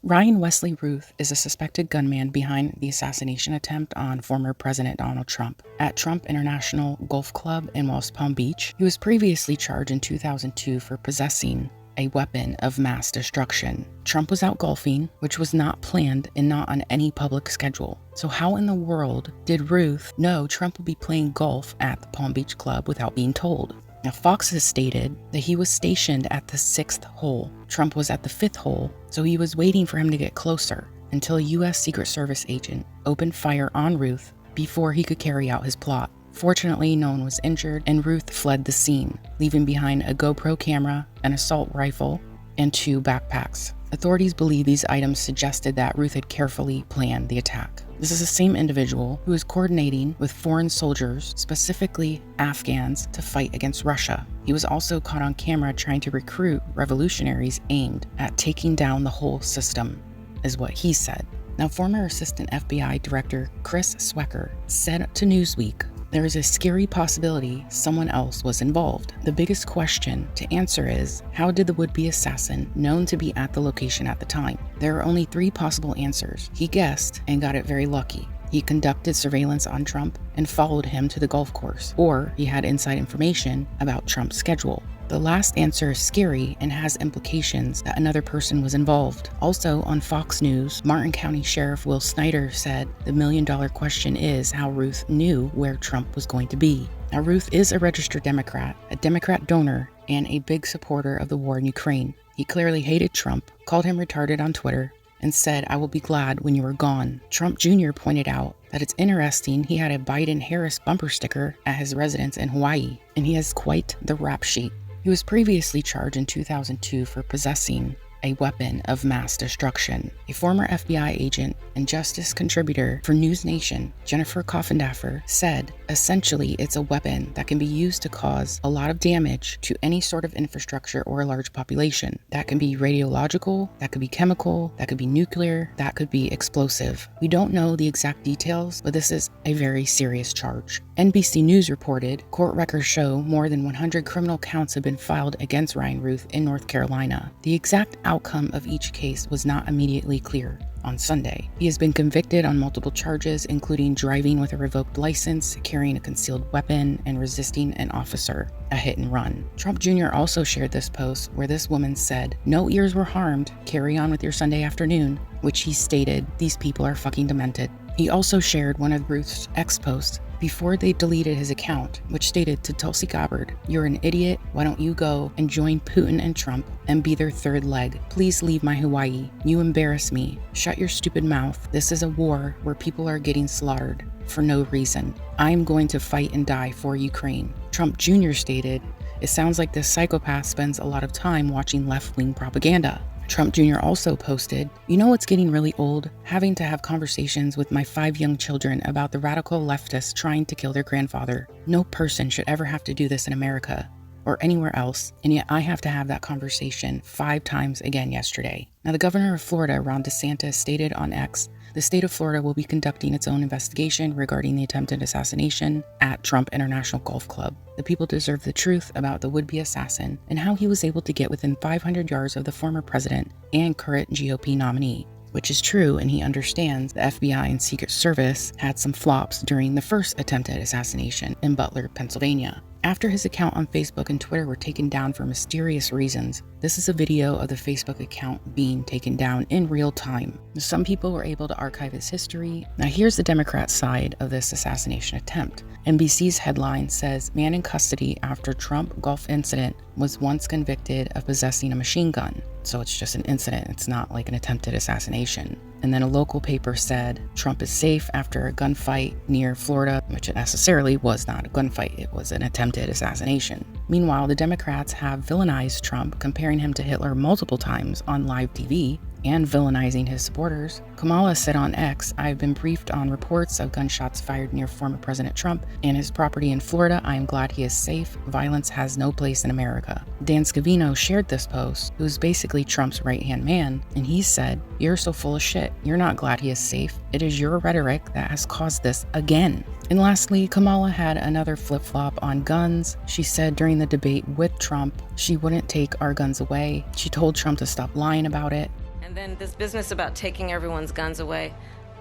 Ryan Wesley Routh is a suspected gunman behind the assassination attempt on former President Donald Trump at Trump International Golf Club in West Palm Beach. He was previously charged in 2002 for possessing a weapon of mass destruction. Trump was out golfing, which was not planned and not on any public schedule. So how in the world did Routh know Trump would be playing golf at the Palm Beach Club without being told? Now, Fox has stated that he was stationed at the 6th hole. Trump was at the 5th hole, so he was waiting for him to get closer until a U.S. Secret Service agent opened fire on Routh before he could carry out his plot. Fortunately, no one was injured, and Routh fled the scene, leaving behind a GoPro camera, an assault rifle, and 2 backpacks. Authorities believe these items suggested that Routh had carefully planned the attack. This is the same individual who is coordinating with foreign soldiers, specifically Afghans, to fight against Russia. He was also caught on camera trying to recruit revolutionaries aimed at taking down the whole system, is what he said. Now, former Assistant FBI Director Chris Swecker said to Newsweek, "There is a scary possibility someone else was involved. The biggest question to answer is, how did the would-be assassin known to be at the location at the time? There are only 3 possible answers. He guessed and got it very lucky. He conducted surveillance on Trump and followed him to the golf course, or he had inside information about Trump's schedule. The last answer is scary and has implications that another person was involved." Also on Fox News, Martin County Sheriff Will Snyder said the million-dollar question is how Routh knew where Trump was going to be. Now, Routh is a registered Democrat, a Democrat donor, and a big supporter of the war in Ukraine. He clearly hated Trump, called him retarded on Twitter, and said, "I will be glad when you are gone." Trump Jr. pointed out that it's interesting he had a Biden-Harris bumper sticker at his residence in Hawaii, and he has quite the rap sheet. He was previously charged in 2002 for possessing a weapon of mass destruction. A former FBI agent and justice contributor for News Nation, Jennifer Coffindaffer, said, essentially it's a weapon that can be used to cause a lot of damage to any sort of infrastructure or a large population. That can be radiological, that could be chemical, that could be nuclear, that could be explosive. We don't know the exact details, but this is a very serious charge. NBC News reported court records show more than 100 criminal counts have been filed against Ryan Routh in North Carolina. The exact outcome of each case was not immediately clear. On Sunday, he has been convicted on multiple charges, including driving with a revoked license, carrying a concealed weapon, and resisting an officer, a hit and run. Trump Jr. also shared this post where this woman said, "No ears were harmed, carry on with your Sunday afternoon," which he stated, "These people are fucking demented." He also shared one of Routh's ex-posts before they deleted his account, which stated to Tulsi Gabbard, "You're an idiot. Why don't you go and join Putin and Trump and be their third leg? Please leave my Hawaii. You embarrass me. Shut your stupid mouth. This is a war where people are getting slaughtered for no reason. I'm going to fight and die for Ukraine." Trump Jr. stated, "It sounds like this psychopath spends a lot of time watching left-wing propaganda." Trump Jr. also posted, "You know what's getting really old? Having to have conversations with my 5 young children about the radical leftists trying to kill their grandfather. No person should ever have to do this in America or anywhere else, and yet I have to have that conversation 5 times again yesterday." Now, the governor of Florida, Ron DeSantis, stated on X, the state of Florida will be conducting its own investigation regarding the attempted assassination at Trump International Golf Club. The people deserve the truth about the would-be assassin and how he was able to get within 500 yards of the former president and current GOP nominee, which is true, and he understands the FBI and Secret Service had some flops during the first attempted assassination in Butler, Pennsylvania. After his account on Facebook and Twitter were taken down for mysterious reasons, this is a video of the Facebook account being taken down in real time. Some people were able to archive his history. Now here's the Democrat side of this assassination attempt. NBC's headline says, "Man in custody after Trump golf incident was once convicted of possessing a machine gun." So it's just an incident, it's not like an attempted assassination. And then a local paper said, "Trump is safe after a gunfight near Florida," which it necessarily was not a gunfight, it was an attempted assassination. Meanwhile, the Democrats have villainized Trump, comparing him to Hitler multiple times on live TV and villainizing his supporters. Kamala said on X, "I have been briefed on reports of gunshots fired near former President Trump and his property in Florida. I am glad he is safe. Violence has no place in America." Dan Scavino shared this post, who's basically Trump's right-hand man, and he said, "You're so full of shit. You're not glad he is safe. It is your rhetoric that has caused this again." And lastly, Kamala had another flip-flop on guns. She said during the debate with Trump, she wouldn't take our guns away. She told Trump to stop lying about it. And then this business about taking everyone's guns away.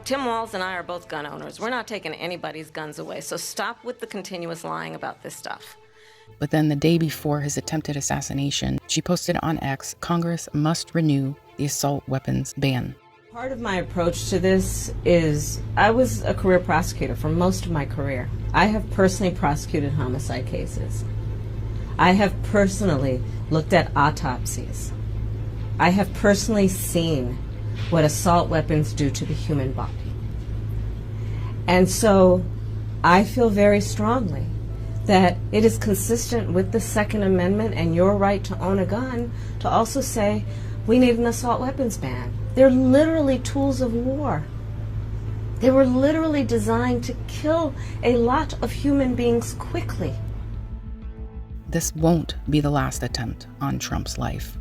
Tim Walz and I are both gun owners. We're not taking anybody's guns away, so stop with the continuous lying about this stuff. But then the day before his attempted assassination, she posted on X, "Congress must renew the assault weapons ban." Part of my approach to this is I was a career prosecutor for most of my career. I have personally prosecuted homicide cases. I have personally looked at autopsies. I have personally seen what assault weapons do to the human body. And so I feel very strongly that it is consistent with the Second Amendment and your right to own a gun to also say we need an assault weapons ban. They're literally tools of war. They were literally designed to kill a lot of human beings quickly. This won't be the last attempt on Trump's life.